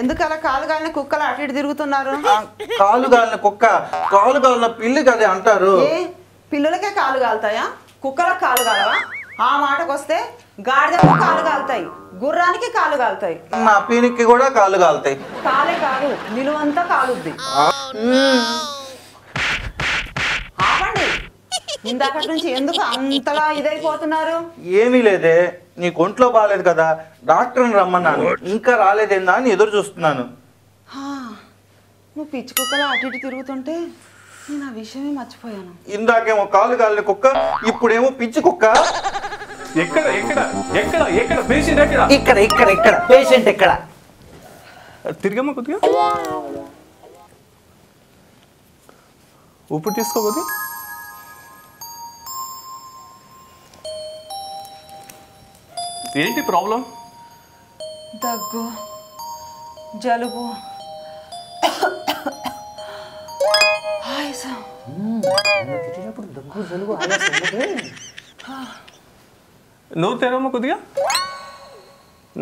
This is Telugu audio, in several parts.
ఎందుకలా కాలు గాలిన కుక్కలు అటు ఇటు తిరుగుతున్నారు? కాలు గాలిన కుక్క కాలు గాలిన పిల్లి కదే అంటారు. పిల్లులకే కాలు కాలుతాయా? కుక్కలకు కాలు కాలవా? ఆ మాటకు వస్తే గాడిదలకు కాలు కాలుతాయి, గుర్రానికి కాలు కాలుతాయి, నా పీనికి కూడా కాలు కాలుతాయి. కాలే కాదు నిలువంతా కాలుద్ది. ఆపండి, ఇందాకటి నుంచి ఎందుకు అంతలా ఇదైపోతున్నారు? ఏమీ లేదే, నీకు ఒంట్లో బాగాలేదు కదా, డాక్టర్ని రమ్మన్నాను, ఇంకా రాలేదేందా అని ఎదురు చూస్తున్నాను. నువ్వు పిచ్చి కుక్కలా అటు ఇటు తిరుగుతుంటే నేను ఆ విషయమే మర్చిపోయాను. ఇందాకేమో కాలు గాలిన కుక్క, ఇప్పుడేమో పిచ్చి కుక్క. ఎక్కడ ఎక్కడ ఎక్కడ ఎక్కడ పేషెంట్ ఎక్కడ? ఇక్కడ ఇక్కడ ఇక్కడ పేషెంట్ ఎక్కడ? తిరిగమ్మా కొద్దిగా, ఊపిరి తీసుకో కొద్దిగా. ఏంటి ప్రాబ్లం? దగ్గు, జలుబు, ఆయాసం. నోరు తెరవమ్మా కొద్దిగా,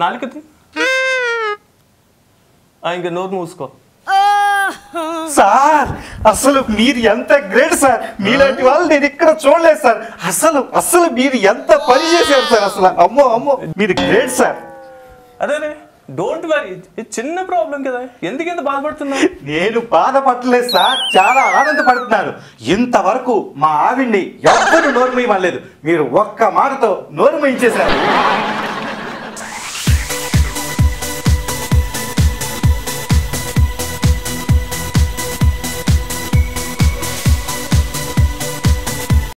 నాలుక ఇంకా నోరు మూసుకో. సార్ అసలు మీరు ఎంత గ్రేట్ సార్, మీలాంటి వాళ్ళు నేను ఇక్కడ చూడలేదు సార్. అసలు అసలు మీరు ఎంత పని చేశారు సార్, అసలు అమ్మో అమ్మో మీరు గ్రేట్ సార్. అదే డోంట్ వరీ, ఇది చిన్న ప్రాబ్లం కదా, ఎందుకంత బాధపడుతున్నా? నేను బాధపడలేదు సార్, చాలా ఆనందపడుతున్నాను. ఇంతవరకు మా ఆవిడ్ని ఎవ్వరు నోరు మూయమనలేదు, మీరు ఒక్క మాటతో నోరు మూయించేశారు.